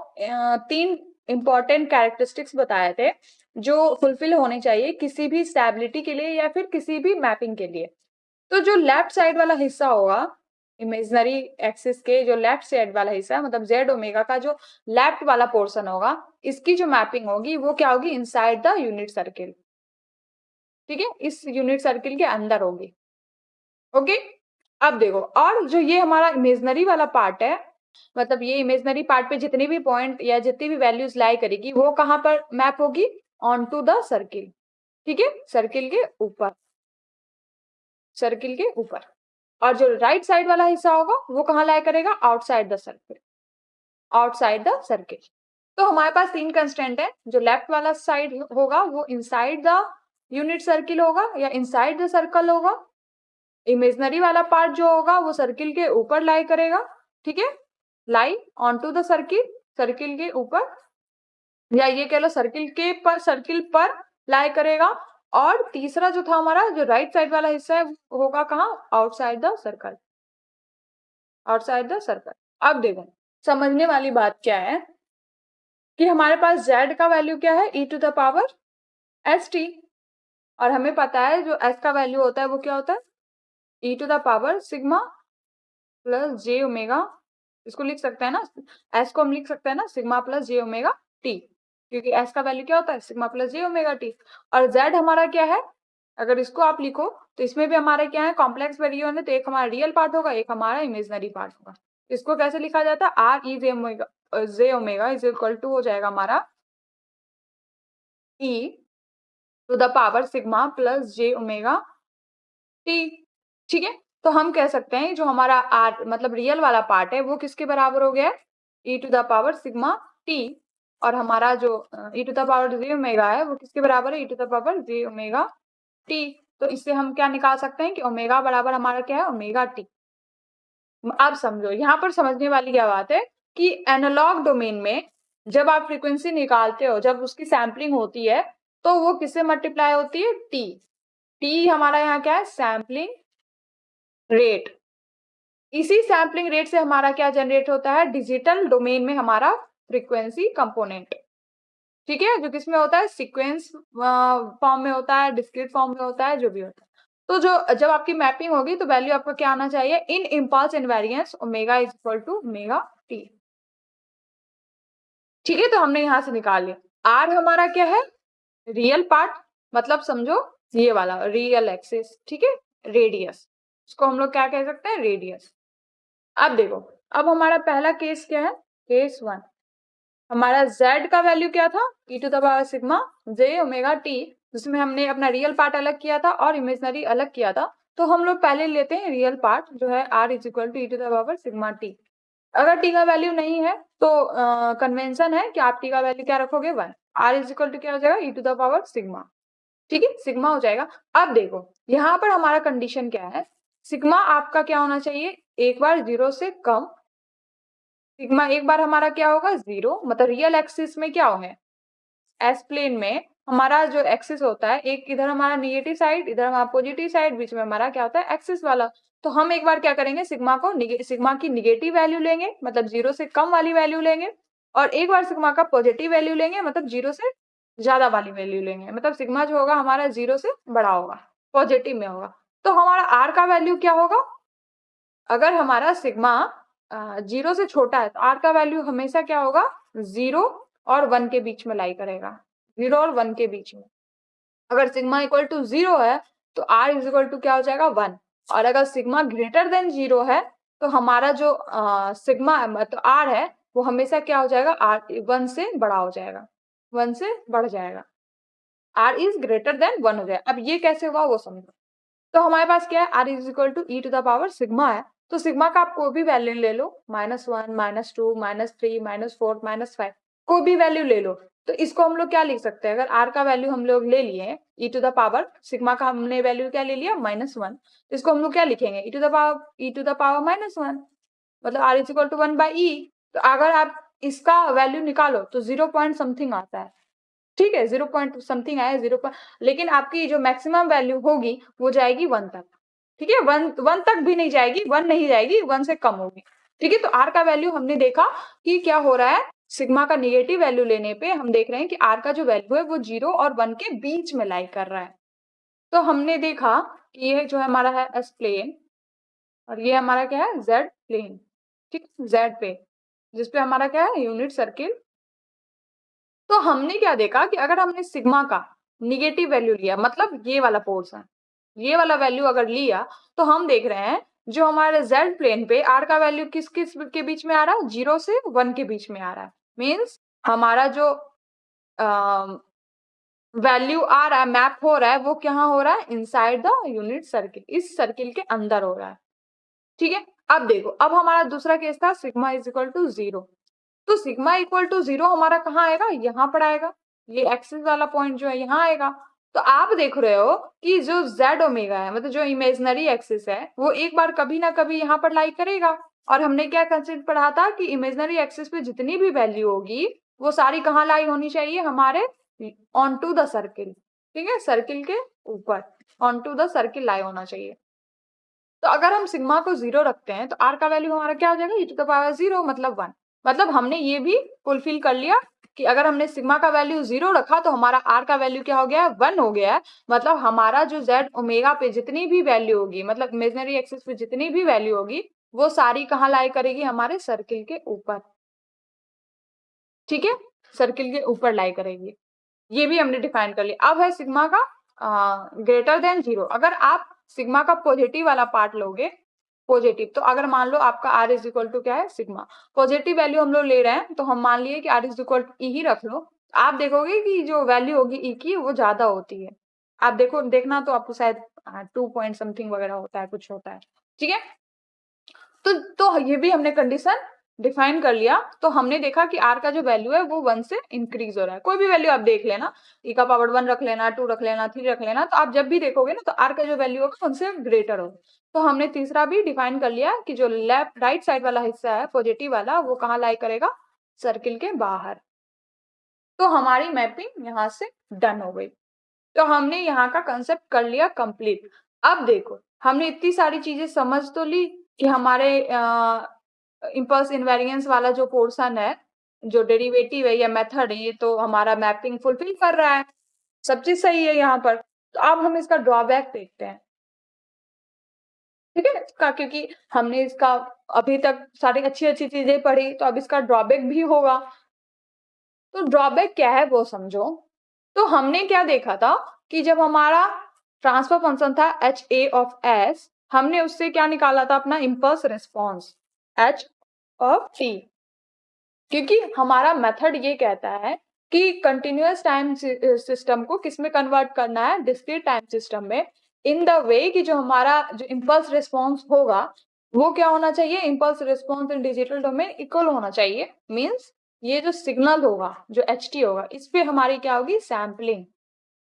3 इंपॉर्टेंट कैरेक्टरिस्टिक्स बताए थे जो फुलफिल होने चाहिए किसी भी स्टेबिलिटी के लिए या फिर किसी भी मैपिंग के लिए। तो जो लेफ्ट साइड वाला हिस्सा होगा इमेजिनरी एक्सिस के, जो लेफ्ट साइड वाला हिस्सा मतलब जेड ओमेगा का जो लेफ्ट वाला पोर्शन होगा, इसकी जो मैपिंग होगी वो क्या होगी, इनसाइड द यूनिट सर्किल। ठीक है, इस यूनिट सर्किल के अंदर होगी। ओके, अब देखो, और जो ये हमारा इमेजिनरी वाला पार्ट है, मतलब ये इमेजिनरी पार्ट पे जितनी भी पॉइंट या जितनी भी वैल्यूज लाई करेगी वो कहां पर मैप होगी, ऑन टू द सर्किल। ठीक है, सर्किल के ऊपर, सर्किल के ऊपर। और जो राइट साइड वाला हिस्सा होगा वो कहां लाई करेगा, outside the circle, outside the circle. तो हमारे पास 3 कंस्टेंट है, जो लेफ्ट वाला साइड होगा वो इनसाइड द यूनिट सर्किल होगा या इनसाइड द सर्कल होगा। इमेजिनरी वाला पार्ट जो होगा वो सर्किल के ऊपर लाई करेगा। ठीक है, lie on to the circle, circle के ऊपर, या ये कह लो सर्किल पर लाई करेगा। और तीसरा जो था हमारा, जो राइट साइड वाला हिस्सा है वो होगा कहाँ, outside the circle, outside the circle. अब देखो समझने वाली बात क्या है कि हमारे पास z का वैल्यू क्या है, e to the power s t, और हमें पता है जो s का वैल्यू होता है वो क्या होता है, e to the power sigma plus j omega. इसको लिख सकते हैं ना, s को हम लिख सकते हैं ना sigma plus j omega T, क्योंकि s का वैल्यू क्या होता है, sigma plus j omega T. और z हमारा क्या है, अगर इसको आप लिखो तो इसमें भी हमारा क्या है, कॉम्प्लेक्स वेरिएबल है, तो एक हमारा रियल पार्ट होगा, एक हमारा इमेजिनरी पार्ट होगा। इसको कैसे लिखा जाता है, r e j omega is equal to हो जाएगा हमारा e to the power sigma plus j omega T. ठीक है, तो हम कह सकते हैं जो हमारा आर मतलब रियल वाला पार्ट है वो किसके बराबर हो गया है, e to the power sigma t, और हमारा जो e to the power j omega है वो किसके बराबर है, e to the power j omega t. तो इससे हम क्या निकाल सकते हैं कि ओमेगा बराबर हमारा क्या है, ओमेगा टी। अब समझो यहाँ पर समझने वाली क्या बात है कि एनालॉग डोमेन में जब आप फ्रीक्वेंसी निकालते हो, जब उसकी सैम्पलिंग होती है तो वो किससे मल्टीप्लाई होती है, टी। टी हमारा यहाँ क्या है, सैम्पलिंग रेट। इसी सैम्पलिंग रेट से हमारा क्या जनरेट होता है, डिजिटल डोमेन में हमारा फ्रीक्वेंसी कंपोनेंट। ठीक है, जो किसमें होता है, सीक्वेंस फॉर्म में होता है, डिस्क्रीट फॉर्म में होता है, जो भी होता है। तो जो जब आपकी मैपिंग होगी तो वैल्यू आपका क्या आना चाहिए, in impulse invariance omega is equal to omega T. ठीक है, तो हमने यहां से निकाल लिया। आर हमारा क्या है, रियल पार्ट, मतलब समझो ये वाला रियल एक्सिस। ठीक है, रेडियस, इसको हम लोग क्या कह सकते हैं, रेडियस। अब देखो, अब हमारा पहला केस क्या है, केस 1। हमारा z का वैल्यू क्या था, e to the power sigma j omega t, जिसमें हमने अपना रियल पार्ट अलग किया था और इमेजिनरी अलग किया था। तो हम लोग पहले लेते हैं रियल पार्ट, जो है r is equal to e to the power sigma t। अगर t का वैल्यू नहीं है तो कन्वेंशन है कि आप t का वैल्यू क्या रखोगे, 1। r इज इक्वल टू क्या हो जाएगा, e to the power sigma. ठीक है, सिग्मा हो जाएगा। अब देखो यहाँ पर हमारा कंडीशन क्या है, सिग्मा आपका क्या होना चाहिए, एक बार 0 से कम। सिग्मा एक बार हमारा क्या होगा, 0, मतलब रियल एक्सिस में क्या होंगे, एस प्लेन में हमारा जो एक्सिस होता है, एक इधर हमारा निगेटिव साइड, इधर हमारा पॉजिटिव साइड, बीच में हमारा क्या होता है, एक्सिस वाला। तो हम एक बार क्या करेंगे, सिग्मा की निगेटिव वैल्यू लेंगे, मतलब 0 से कम वाली वैल्यू लेंगे, और एक बार सिग्मा का पॉजिटिव वैल्यू लेंगे, मतलब 0 से ज्यादा वाली वैल्यू लेंगे, मतलब सिग्मा जो होगा हमारा 0 से बड़ा होगा, पॉजिटिव में होगा। तो हमारा आर का वैल्यू क्या होगा, अगर हमारा सिग्मा 0 से छोटा है तो आर का वैल्यू हमेशा क्या होगा, 0 और 1 के बीच में लाई करेगा, 0 और 1 के बीच में। अगर सिग्मा इक्वल टू 0 है तो आर इज इक्वल टू क्या हो जाएगा, 1। और अगर सिग्मा ग्रेटर देन 0 है तो हमारा जो सिग्मा मतलब आर है वो हमेशा क्या हो जाएगा, आर 1 से बड़ा हो जाएगा, 1 से बढ़ जाएगा, आर इज ग्रेटर देन 1 हो जाएगा। अब ये कैसे हुआ वो समझो। तो हमारे पास क्या है, r is equal to e to the power sigma है। तो सिग्मा का आप कोई भी वैल्यू ले लो, -1, -2, -3, -4, -5, कोई भी वैल्यू ले लो। तो इसको हम लोग क्या लिख सकते हैं, अगर आर का वैल्यू हम लोग ले लिए ई टू द पावर सिग्मा का, हमने वैल्यू क्या ले लिया, -1, तो इसको हम लोग क्या लिखेंगे, ई टू द पावर -1, मतलब R is equal to 1 by E. तो अगर आप इसका वैल्यू निकालो तो 0 पॉइंट समथिंग आता है। ठीक है, 0 पॉइंट समथिंग आया, 0 लेकिन आपकी जो मैक्सिमम वैल्यू होगी वो जाएगी 1 तक। ठीक है, 1 तक भी नहीं जाएगी, 1 नहीं जाएगी, 1 से कम होगी। ठीक है, तो आर का वैल्यू हमने देखा कि क्या हो रहा है, सिग्मा का निगेटिव वैल्यू लेने पे हम देख रहे हैं कि आर का जो वैल्यू है वो 0 और 1 के बीच में लाई कर रहा है। तो हमने देखा कि ये जो है हमारा है एस प्लेन, और ये हमारा क्या है, जेड प्लेन। ठीक, जेड पे, जिसपे हमारा क्या है, यूनिट सर्किल। तो हमने क्या देखा कि अगर हमने सिग्मा का निगेटिव वैल्यू लिया, मतलब ये वाला पोर्शन, ये वाला वैल्यू अगर लिया, तो हम देख रहे हैं जो हमारे जेड प्लेन पे आर का वैल्यू किस किस के बीच में आ रहा है, 0 से 1 के बीच में आ रहा है। मीन्स हमारा जो वैल्यू आ रहा है, मैप हो रहा है, वो कहाँ हो रहा है, इनसाइड द यूनिट सर्किल, इस सर्किल के अंदर हो रहा है। ठीक है, अब देखो, अब हमारा दूसरा केस था सिग्मा इज इक्वल टू 0। तो सिग्मा इक्वल टू 0 हमारा कहाँ आएगा, यहाँ पर आएगा, ये एक्सिस वाला पॉइंट जो है यहाँ आएगा। तो आप देख रहे हो कि जो z ओमेगा है, मतलब जो इमेजिनरी एक्सिस है, वो एक बार कभी ना कभी यहाँ पर लाई करेगा। और हमने क्या कंसेप्ट पढ़ा था कि इमेजिनरी एक्सिस पे जितनी भी वैल्यू होगी वो सारी कहाँ लाई होनी चाहिए, हमारे ऑन टू द सर्किल। ठीक है, सर्किल के ऊपर, ऑन टू द सर्किल लाई होना चाहिए। तो अगर हम सिग्मा को 0 रखते हैं तो आर का वैल्यू हमारा क्या हो जाएगा, e टू द पावर 0, मतलब 1। मतलब हमने ये भी फुलफिल कर लिया कि अगर हमने सिग्मा का वैल्यू 0 रखा तो हमारा आर का वैल्यू क्या हो गया, 1 हो गया है। मतलब हमारा जो जेड ओमेगा पे जितनी भी वैल्यू होगी, मतलब इमेजिनरी एक्सिस पे जितनी भी वैल्यू होगी, वो सारी कहाँ लाई करेगी, हमारे सर्किल के ऊपर। ठीक है, सर्किल के ऊपर लाई करेगी। ये भी हमने डिफाइन कर लिया। अब है सिग्मा का ग्रेटर देन 0। अगर आप सिग्मा का पॉजिटिव वाला पार्ट लोगे, पॉजिटिव, तो अगर मान लो आपका आर इज इक्वल टू क्या है, सिग्मा, पॉजिटिव वैल्यू हम लोग ले रहे हैं, तो हम मान लिए कि आर इज इक्वल टू ई ही रख लो। आप देखोगे कि जो वैल्यू होगी ई की वो ज्यादा होती है। आप देखो, देखना तो आपको शायद 2 पॉइंट समथिंग वगैरह होता है, कुछ होता है। ठीक है, तो ये भी हमने कंडीशन डिफाइन कर लिया तो हमने देखा कि r का जो वैल्यू है वो 1 से इंक्रीज हो रहा है। कोई भी वैल्यू आप देख लेना, e का पावर 1 रख लेना, 2 रख लेना, 3 रख लेना, तो आप जब भी देखोगे ना तो r का जो वैल्यू होगा 1 से ग्रेटर होगा। तो हमने तीसरा भी डिफाइन कर लिया कि जो लेफ्ट राइट साइड वाला हिस्सा है पॉजिटिव वाला, वो कहाँ लाई करेगा, सर्किल के बाहर। तो हमारी मैपिंग यहाँ से डन हो गई। तो हमने यहाँ का कंसेप्ट कर लिया कंप्लीट। अब देखो हमने इतनी सारी चीजें समझ तो ली कि हमारे इम्पल्स इनवेरिएंस वाला जो पोर्शन है, जो डेरिवेटिव है या मेथड है, ये तो हमारा मैपिंग फुलफिल कर रहा है, सब चीज सही है यहाँ पर। तो अब हम इसका ड्रॉबैक देखते हैं, ठीक है इसका, क्योंकि हमने इसका अभी तक सारी अच्छी अच्छी चीजें पढ़ी, तो अब इसका ड्रॉबैक भी होगा। तो ड्रॉबैक क्या है वो समझो। तो हमने क्या देखा था कि जब हमारा ट्रांसफर फंक्शन था एच ए ऑफ एस, हमने उससे क्या निकाला था, अपना impulse response H of T, क्योंकि हमारा मेथड ये कहता है कि कंटिन्यूअस टाइम सिस्टम को किस में कन्वर्ट करना है, डिस्क्रीट टाइम सिस्टम में, इन द वे कि जो हमारा जो इम्पल्स रिस्पॉन्स होगा वो क्या होना चाहिए, इम्पल्स रिस्पॉन्स इन डिजिटल डोमेन इक्वल होना चाहिए। मींस ये जो सिग्नल होगा, जो एच टी होगा, इस पे हमारी क्या होगी, सैम्पलिंग।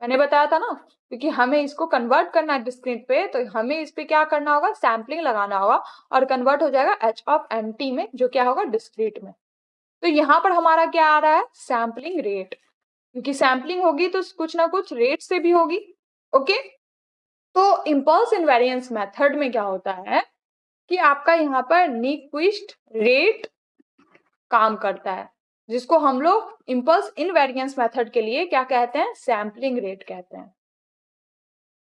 मैंने बताया था ना, क्योंकि हमें इसको कन्वर्ट करना है डिस्क्रीट पे, तो हमें इस पे क्या करना होगा, सैम्पलिंग लगाना होगा, और कन्वर्ट हो जाएगा एच ऑफ एन टी में, जो क्या होगा, डिस्क्रीट में। तो यहाँ पर हमारा क्या आ रहा है, सैम्पलिंग रेट, क्योंकि सैम्पलिंग होगी तो कुछ ना कुछ रेट से भी होगी। ओके, तो इम्पल्स इनवेरिएंस मेथड में क्या होता है कि आपका यहाँ पर न्यूक्विस्ट रेट काम करता है, जिसको हम लोग इम्पल्स इनवेरिएंस मेथड के लिए क्या कहते हैं, सैम्पलिंग रेट कहते हैं।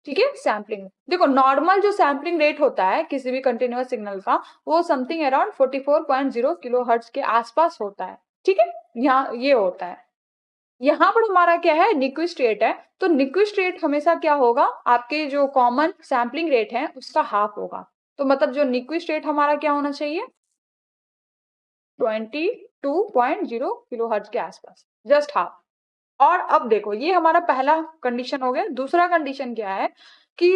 ठीक है, सैम्पलिंग, देखो नॉर्मल जो सैम्पलिंग रेट होता है किसी भी कंटिन्यूअस सिग्नल का, वो समथिंग अराउंड 44.0 किलोहर्ट्ज के आसपास होता है। ठीक है, यहाँ ये होता है। यहाँ पर हमारा क्या है, न्यूक्विस्ट रेट है, तो न्यूक्विस्ट रेट हमेशा क्या होगा, आपके जो कॉमन सैम्पलिंग रेट है उसका हाफ होगा। तो मतलब जो न्यूक्विस्ट रेट हमारा क्या होना चाहिए, 22.0 किलोहर्ट्ज के आसपास, जस्ट हाफ। और अब देखो ये हमारा पहला कंडीशन हो गया। दूसरा कंडीशन क्या है कि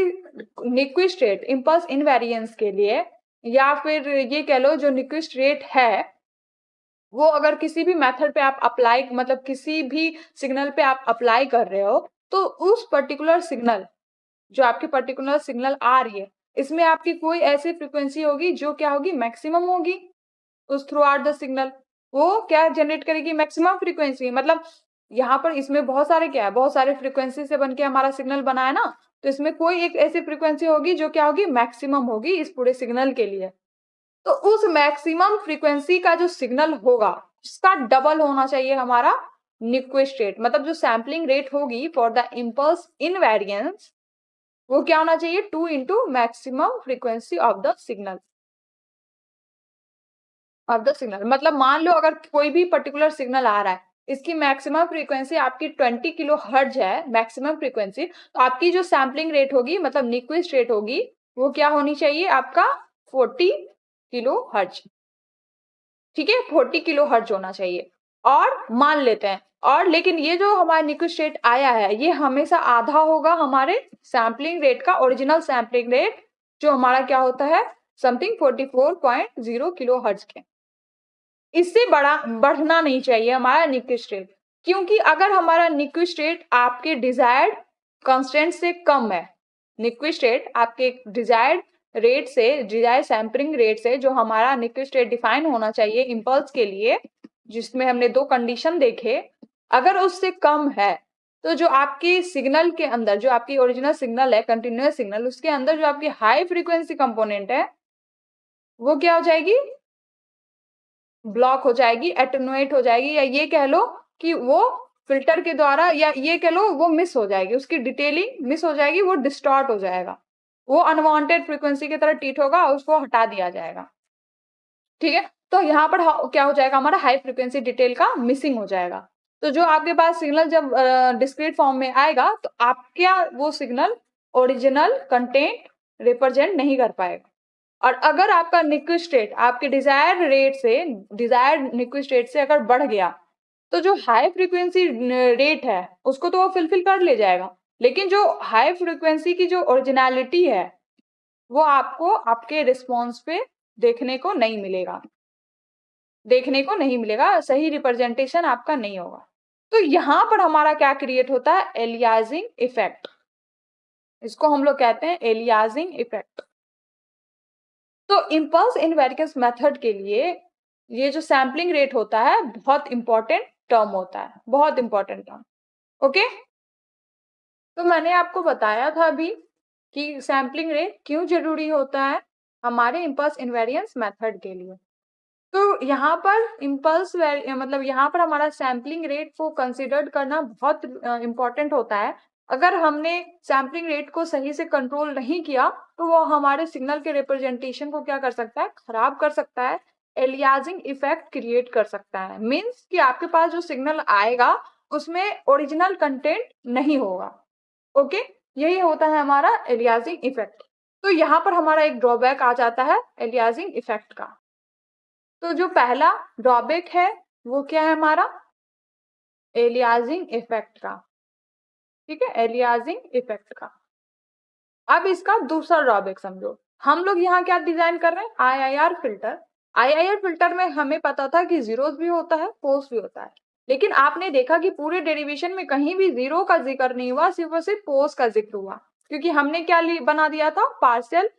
न्यूक्विस्ट रेट इम्पल्स इनवेरिएंस के लिए, या फिर ये कह लो जो न्यूक्विस्ट रेट है वो अगर किसी भी मेथड पे आप अप्लाई, मतलब किसी भी सिग्नल पे आप अप्लाई कर रहे हो, तो उस पर्टिकुलर सिग्नल, जो आपकी पर्टिकुलर सिग्नल आ रही है, इसमें आपकी कोई ऐसी फ्रीक्वेंसी होगी जो क्या होगी, मैक्सिमम होगी उस थ्रू आउट द सिग्नल। वो क्या जनरेट करेगी, मैक्सिमम फ्रीक्वेंसी। मतलब यहाँ पर इसमें बहुत सारे क्या है, बहुत सारे फ्रीक्वेंसी से बनके हमारा सिग्नल बना है ना, तो इसमें कोई एक ऐसी फ्रीक्वेंसी होगी जो क्या होगी, मैक्सिमम होगी इस पूरे सिग्नल के लिए। तो उस मैक्सिमम फ्रीक्वेंसी का जो सिग्नल होगा उसका डबल होना चाहिए हमारा न्यूक्विस्ट रेट। मतलब जो सैम्पलिंग रेट होगी फॉर द इम्पल्स इनवेरिएंस, वो क्या होना चाहिए, 2 into maximum frequency of the signal. मतलब मान लो अगर कोई भी पर्टिकुलर सिग्नल आ रहा है, इसकी मैक्सिमम फ्रीक्वेंसी आपकी 20 किलो हर्ट्ज है मैक्सिमम फ्रीक्वेंसी, तो आपकी जो सैम्पलिंग रेट होगी, मतलब न्यूक्विस्ट रेट होगी, वो क्या होनी चाहिए आपका, 40 किलो हर्ट्ज। ठीक है, 40 किलो हर्ट्ज होना चाहिए। और मान लेते हैं, और लेकिन ये जो हमारा न्यूक्विस्ट रेट आया है ये हमेशा आधा होगा हमारे सैम्पलिंग रेट का, ओरिजिनल सैम्पलिंग रेट जो हमारा क्या होता है, समथिंग 44.0 किलो हर्ट्ज के। इससे बड़ा बढ़ना नहीं चाहिए हमारा न्यूक्विस्ट रेट, क्योंकि अगर हमारा न्यूक्विस्ट रेट आपके डिजायर्ड कांस्टेंट से कम है, न्यूक्विस्ट रेट आपके डिजायर्ड रेट से, डिजायर्ड सैम्पलिंग रेट से, जो हमारा न्यूक्विस्ट रेट डिफाइन होना चाहिए इम्पल्स के लिए, जिसमें हमने दो कंडीशन देखे, अगर उससे कम है, तो जो आपकी सिग्नल के अंदर, जो आपकी ओरिजिनल सिग्नल है कंटिन्यूअस सिग्नल, उसके अंदर जो आपकी हाई फ्रीक्वेंसी कंपोनेंट है वो क्या हो जाएगी, ब्लॉक हो जाएगी, एटेन्युएट हो जाएगी, या ये कह लो कि वो फिल्टर के द्वारा, या ये कह लो वो मिस हो जाएगी, उसकी डिटेलिंग मिस हो जाएगी, वो डिस्टॉर्ट हो जाएगा, वो अनवांटेड फ्रीक्वेंसी की तरह ट्रीट होगा, उसको हटा दिया जाएगा। ठीक है, तो यहाँ पर क्या हो जाएगा, हमारा हाई फ्रीक्वेंसी डिटेल का मिसिंग हो जाएगा। तो जो आपके पास सिग्नल जब डिस्क्रीट फॉर्म में आएगा, तो आपका वो सिग्नल ओरिजिनल कंटेंट रिप्रेजेंट नहीं कर पाएगा। और अगर आपका न्यूक्विस्ट रेट आपके डिजायर्ड रेट से, डिजायर्ड न्यूक्विस्ट रेट से अगर बढ़ गया, तो जो हाई फ्रीक्वेंसी रेट है उसको तो वो फुलफिल कर ले जाएगा, लेकिन जो हाई फ्रीक्वेंसी की जो ओरिजिनलिटी है वो आपको आपके रिस्पॉन्स पे देखने को नहीं मिलेगा। देखने को नहीं मिलेगा, सही रिप्रेजेंटेशन आपका नहीं होगा। तो यहाँ पर हमारा क्या क्रिएट होता है, एलियासिंग इफेक्ट। इसको हम लोग कहते हैं एलियासिंग इफेक्ट। तो इम्पल्स इनवेरियंस मेथड के लिए ये जो सैम्पलिंग रेट होता है बहुत इंपॉर्टेंट टर्म होता है, बहुत इंपॉर्टेंट टर्म। ओके, तो मैंने आपको बताया था अभी कि सैम्पलिंग रेट क्यों जरूरी होता है हमारे इम्पल्स इनवेरियंस मेथड के लिए। तो यहाँ पर मतलब यहाँ पर हमारा सैम्पलिंग रेट को कंसिडर्ड करना बहुत इम्पोर्टेंट होता है। अगर हमने सैम्पलिंग रेट को सही से कंट्रोल नहीं किया तो वो हमारे सिग्नल के रिप्रेजेंटेशन को क्या कर सकता है, खराब कर सकता है, एलियासिंग इफेक्ट क्रिएट कर सकता है। मीन्स कि आपके पास जो सिग्नल आएगा उसमें ओरिजिनल कंटेंट नहीं होगा। ओके, यही होता है हमारा एलियासिंग इफेक्ट। तो यहाँ पर हमारा एक ड्रॉबैक आ जाता है एलियासिंग इफेक्ट का। तो जो पहला ड्रॉबैक है वो क्या है हमारा, एलियासिंग इफेक्ट का। ठीक है, एलियासिंग इफेक्ट का। अब इसका दूसरा ड्रॉबैक समझो। हम लोग यहाँ क्या डिजाइन कर रहे हैं, आईआईआर फिल्टर। आईआईआर फिल्टर में हमें पता था कि जीरोस भी होता है, पोल्स भी होता है, लेकिन आपने देखा कि पूरे डेरिवेशन में कहीं भी जीरो का जिक्र नहीं हुआ, सिर्फ और सिर्फ पोल्स का जिक्र हुआ, क्योंकि हमने क्या बना दिया था, पार्शियल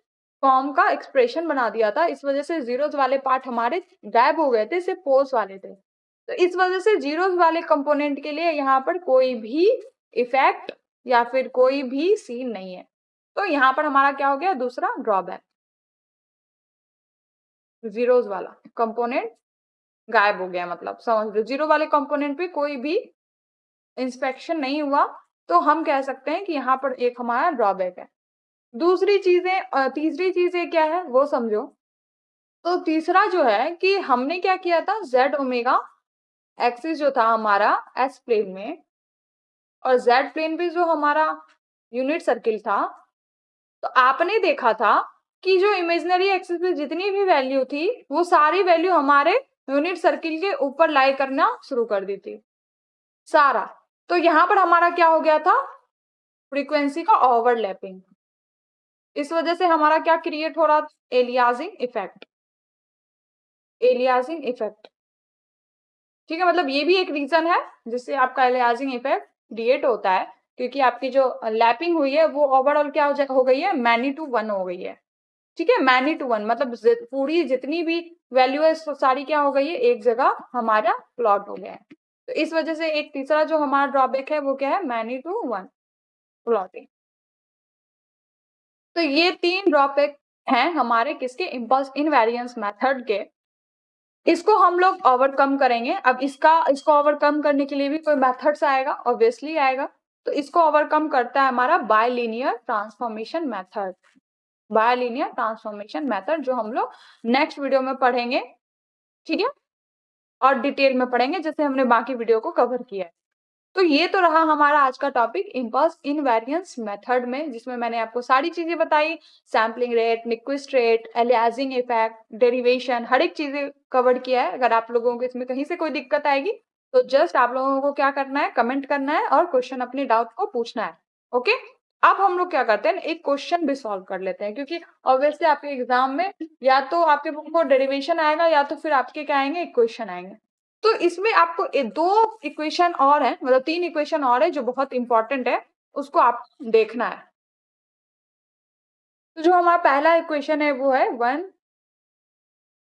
फॉर्म का एक्सप्रेशन बना दिया था। इस वजह से जीरोस वाले पार्ट हमारे गायब हो गए थे, सिर्फ पोल्स वाले थे। तो इस वजह से जीरोस वाले कंपोनेंट के लिए यहाँ पर कोई भी इफेक्ट या फिर कोई भी सीन नहीं है। तो यहाँ पर हमारा क्या हो गया, दूसरा ड्रॉबैक, जीरोस वाला कंपोनेंट गायब हो गया। मतलब समझ लो जीरो वाले कंपोनेंट पे कोई भी इंस्पेक्शन नहीं हुआ, तो हम कह सकते हैं कि यहाँ पर एक हमारा ड्रॉबैक है। दूसरी चीजें, तीसरी चीजें क्या है वो समझो। तो तीसरा जो है कि हमने क्या किया था, जेड ओमेगा एक्सिस जो था हमारा एस प्लेन में, और जेड प्लेन पे जो हमारा यूनिट सर्किल था, तो आपने देखा था कि जो इमेजिनरी एक्सिस पे जितनी भी वैल्यू थी वो सारी वैल्यू हमारे यूनिट सर्किल के ऊपर लाई करना शुरू कर दी थी, सारा। तो यहाँ पर हमारा क्या हो गया था, फ्रीक्वेंसी का ओवरलैपिंग। इस वजह से हमारा क्या क्रिएट हो रहा था, एलियासिंग इफेक्ट। एलियासिंग इफेक्ट, ठीक है, मतलब ये भी एक रीजन है जिससे आपका एलियासिंग इफेक्ट क्रिएट होता है, क्योंकि आपकी जो लैपिंग हुई है वो ओवरऑल क्या हो गई है, मैनी टू वन हो गई है। ठीक है, मैनी टू वन मतलब पूरी जितनी भी वैल्यू है सारी क्या हो गई है, एक जगह हमारा प्लॉट हो गया है। तो इस वजह से एक तीसरा जो हमारा ड्रॉबैक है वो क्या है, मैनी टू वन प्लॉटिंग। तो ये तीन ड्रॉबैक हैं हमारे किसके, इम्पल्स इनवेरिएंस मेथड के। इसको हम लोग ओवरकम करेंगे। अब इसको ओवरकम करने के लिए भी कोई मेथड्स आएगा, ऑब्वियसली आएगा। तो इसको ओवरकम करता है हमारा बायलीनियर ट्रांसफॉर्मेशन मेथड। बायलीनियर ट्रांसफॉर्मेशन मेथड जो हम लोग नेक्स्ट वीडियो में पढ़ेंगे, ठीक है, और डिटेल में पढ़ेंगे जैसे हमने बाकी वीडियो को कवर किया है। तो ये तो रहा हमारा आज का टॉपिक इम्पल्स इनवेरिएंस मेथड में, जिसमें मैंने आपको सारी चीजें बताई, sampling rate, Nyquist rate, aliasing effect, derivation, हर एक चीजें कवर किया है। अगर आप लोगों को इसमें कहीं से कोई दिक्कत आएगी तो जस्ट आप लोगों को क्या करना है, कमेंट करना है और क्वेश्चन अपने डाउट को पूछना है। ओके, अब हम लोग क्या करते हैं, एक क्वेश्चन भी सॉल्व कर लेते हैं, क्योंकि ऑब्वियसली आपके एग्जाम में या तो आपके बुक को डेरिवेशन आएगा या तो फिर आपके क्या आएंगे, क्वेश्चन आएंगे। तो इसमें आपको दो इक्वेशन और है, मतलब तीन इक्वेशन और है जो बहुत इंपॉर्टेंट है, उसको आप देखना है। तो जो हमारा पहला इक्वेशन है वो है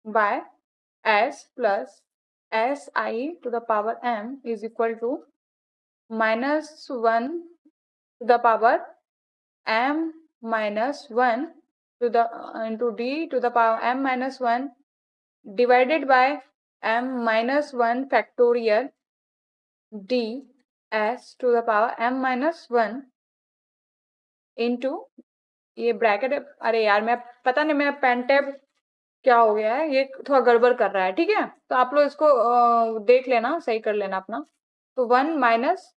1/s plus si⁻m is equal to -1 to the power m minus 1 to the into d to the power m minus 1 divided by m minus 1 factorial d s to the power m minus 1 into ये bracket. अरे यार मैं पता नहीं, मैं pen tab क्या हो गया है, ये थोड़ा गड़बड़ कर रहा है। ठीक है, तो आप लोग इसको देख लेना, सही कर लेना अपना। तो 1 minus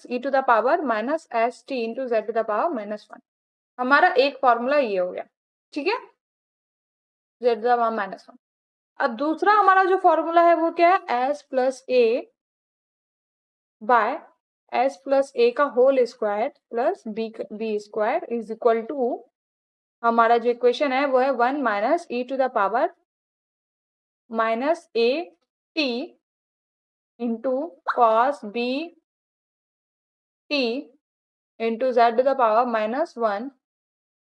E to the power minus s t into Z to the power -1, हमारा एक फॉर्मूला ये हो गया। ठीक है, जेड टू द पावर -1। अब दूसरा हमारा जो फॉर्मूला है वो क्या है, S plus A by S plus A का whole square plus B square is equal to, हमारा जो इक्वेशन है वो है 1 minus E to the power minus A T into cos B T into Z to the power minus 1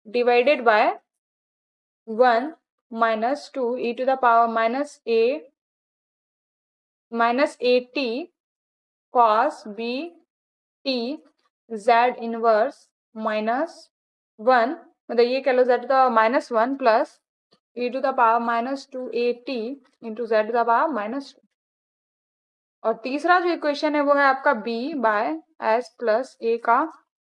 divided by 1 minus 2 e to the power minus a t cos b t z inverse minus 1, मतलब ये कह लो z to the minus 1 प्लस e to the power minus 2 a t into z to the power minus 2। और तीसरा जो equation है वो है आपका b by s plus a का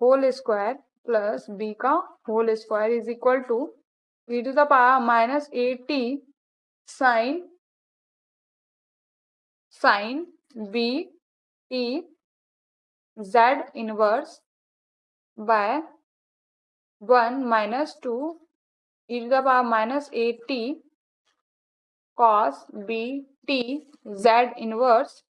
होल स्क्वायर प्लस b का whole square is equal to e to the power minus A t sine b t z inverse by 1 minus 2 e to the power minus A t cos B t z inverse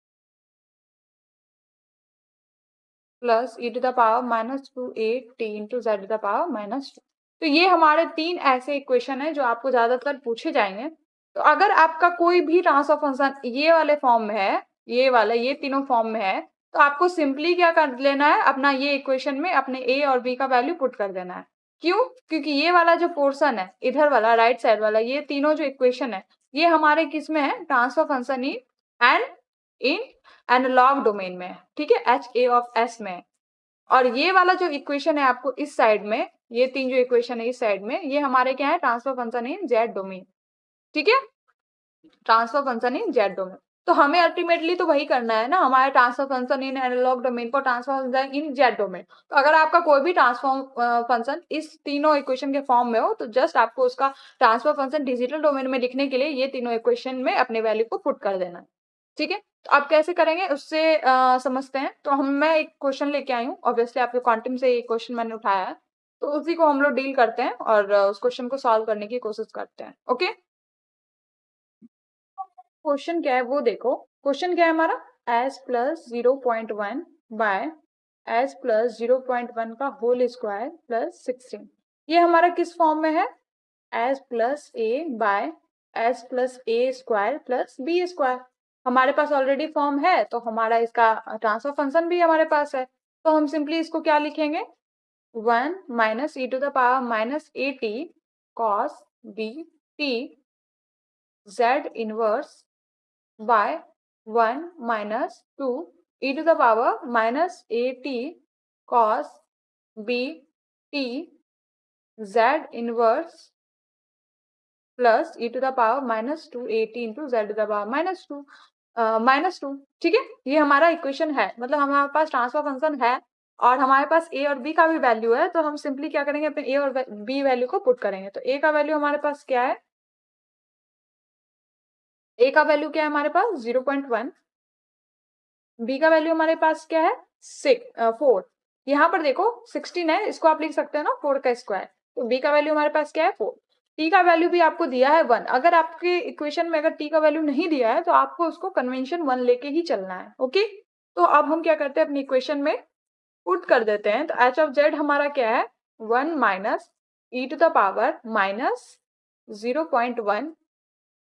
plus e to the power minus 2 a t into Z to the power minus 2। तो ये हमारे 3 ऐसे equation है जो आपको ज्यादातर पूछे जाएंगे। तो अगर आपका कोई भी ट्रांसफर फंक्शन ये वाले फॉर्म में है, ये वाला, ये तीनों फॉर्म में है, तो आपको सिंपली क्या कर लेना है, अपना ये इक्वेशन में अपने ए और बी का वैल्यू पुट कर देना है। क्यों? क्योंकि ये वाला जो पोर्शन है इधर वाला राइट साइड वाला, ये तीनों जो इक्वेशन है ये हमारे किस में है, transfer function in analog domain में, ठीक है, एच ए ऑफ एस में। और ये वाला जो इक्वेशन है आपको इस साइड में, ये 3 जो इक्वेशन है इस साइड में, ये हमारे क्या है, transfer function in Z domain, ठीक है, transfer function in Z domain. तो हमें अल्टीमेटली तो वही करना है ना, हमारे transfer function in analog domain को transfer function in Z domain. तो अगर आपका कोई भी ट्रांसफॉर्म फंक्शन इस तीनों इक्वेशन के फॉर्म में हो तो जस्ट आपको उसका ट्रांसफर फंक्शन डिजिटल डोमेन में लिखने के लिए ये तीनों इक्वेशन में अपने वैल्यू को पुट कर देना है, ठीक है। तो आप कैसे करेंगे उससे समझते हैं। तो मैं एक क्वेश्चन लेके आई हूँ, ऑब्वियसली आपके क्वांटम से ये क्वेश्चन मैंने उठाया है, तो उसी को हम लोग डील करते हैं और उस क्वेश्चन को सॉल्व करने की कोशिश करते हैं। ओके, क्वेश्चन क्या है वो देखो। क्वेश्चन क्या है हमारा, s plus 0.1 by s plus 0.1 का होल स्क्वायर प्लस 16, ये हमारा किस फॉर्म में है, s plus a by s plus a square plus b square. हमारे पास ऑलरेडी फॉर्म है तो हमारा इसका ट्रांसफर फंक्शन भी हमारे पास है, तो हम सिंपली इसको क्या लिखेंगे, 1 minus e to the power minus A t cos B t z inverse by 1 minus 2 e to the power minus A t cos B t z inverse plus e to the power minus 2 a T into Z to the power minus two, ठीक है। ये हमारा equation है, मतलब हमारे पास transfer function है और हमारे पास a और b का भी वैल्यू है, तो हम सिंपली क्या करेंगे, अपने a और b वैल्यू को पुट करेंगे। तो a का वैल्यू हमारे पास क्या है, a का वैल्यू क्या है हमारे पास 0.1, b का वैल्यू हमारे पास क्या है 4, यहाँ पर देखो 16 है, इसको आप लिख सकते हैं ना 4 का स्क्वायर, तो b का वैल्यू हमारे पास क्या है 4। t का वैल्यू भी आपको दिया है 1, अगर आपके इक्वेशन में अगर t का वैल्यू नहीं दिया है तो आपको उसको कन्वेंशन 1 लेके ही चलना है। ओके, तो अब हम क्या करते हैं, अपनी इक्वेशन में पुट कर देते हैं। तो h ऑफ z हमारा क्या है 1 minus e to the power minus 0.1,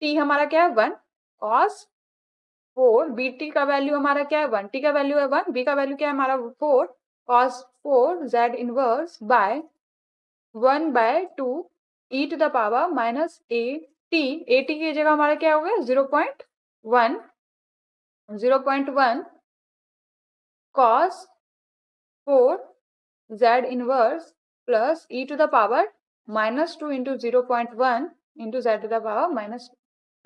t हमारा क्या है 1 cos 4, bt का वैल्यू हमारा क्या है 1, t का वैल्यू है 1, b का वैल्यू क्या है हमारा 4 cos 4 z इनवर्स बाय 1 बाय 2 e to the power minus A t की जगह हमारा क्या हो गया 0.1 cos 4 z inverse plus e to the power minus 2 into 0.1 into z to the power minus 2।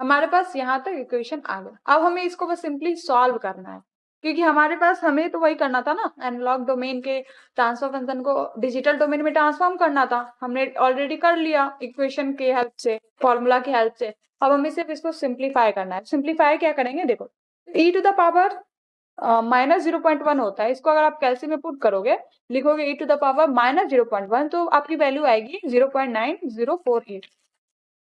हमारे पास यहाँ तक इक्वेशन आ गया। अब हमें इसको बस सिंपली सॉल्व करना है, क्योंकि हमारे पास हमें तो वही करना था ना, एनालॉग डोमेन के ट्रांसफर फंक्शन को डिजिटल डोमेन में ट्रांसफॉर्म करना था, हमने ऑलरेडी कर लिया इक्वेशन के हेल्प से, फॉर्मूला की हेल्प से। अब हमें सिर्फ इसको सिंप्लीफाई करना है। सिंप्लीफाई क्या करेंगे, देखो e to the power minus 0.1 होता है, इसको अगर आप कैलसी में पुट करोगे, लिखोगे e to the power minus 0.1, तो आपकी वैल्यू आएगी 0.9048,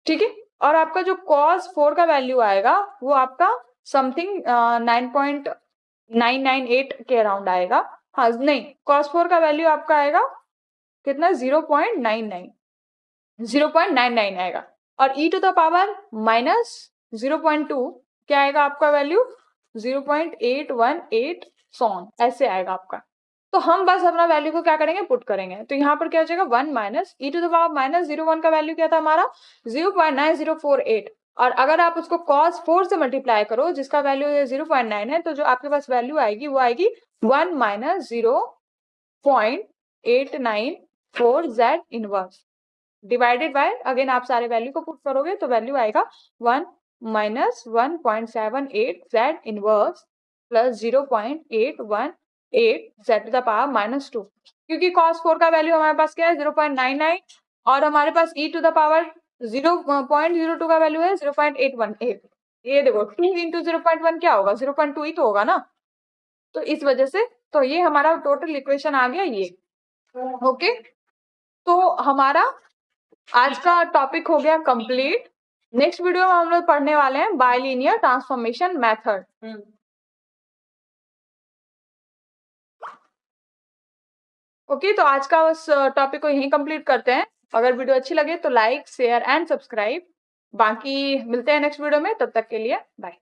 ठीक है। और आपका जो cos 4 का वैल्यू आएगा वो आपका समथिंग 9.998 के अराउंड आएगा। हाँ नहीं, cos 4 का वैल्यू आपका आएगा कितना 0.99 आएगा, और e to the power minus 0.2 क्या आएगा आपका वैल्यू 0.818 सॉन, ऐसे आएगा आपका। तो हम बस अपना वैल्यू को क्या करेंगे, पुट करेंगे। तो यहाँ पर क्या हो जाएगा 1 minus e to the power minus 01 का वैल्यू क्या था हमारा 0.9048, और अगर आप उसको cos 4 से मल्टीप्लाई करो जिसका वैल्यू 0.9 है, तो जो आपके पास वैल्यू आएगी वो आएगी 1 minus 0.894 z inverse divided by, again आप सारे वैल्यू को पुट करोगे तो वैल्यू आएगा 1 minus 1.78 z inverse plus 0.818 z to the power minus 2, क्योंकि cos 4 का वैल्यू हमारे पास क्या है 0.99 और हमारे पास e टू द पावर 0.02 का वैल्यू है 0.818। ये देखो 2 इंटू 0.1 क्या होगा 0.2 ही तो होगा ना, तो इस वजह से तो ये हमारा टोटल इक्वेशन आ गया ये। ओके, तो हमारा आज का टॉपिक हो गया कंप्लीट। नेक्स्ट वीडियो में हम लोग पढ़ने वाले हैं बाइलिनियर ट्रांसफॉर्मेशन मेथड। ओके, तो आज का उस टॉपिक को यहीं कंप्लीट करते हैं। अगर वीडियो अच्छी लगे तो लाइक शेयर एंड सब्सक्राइब। बाकी मिलते हैं नेक्स्ट वीडियो में, तब तक के लिए बाय।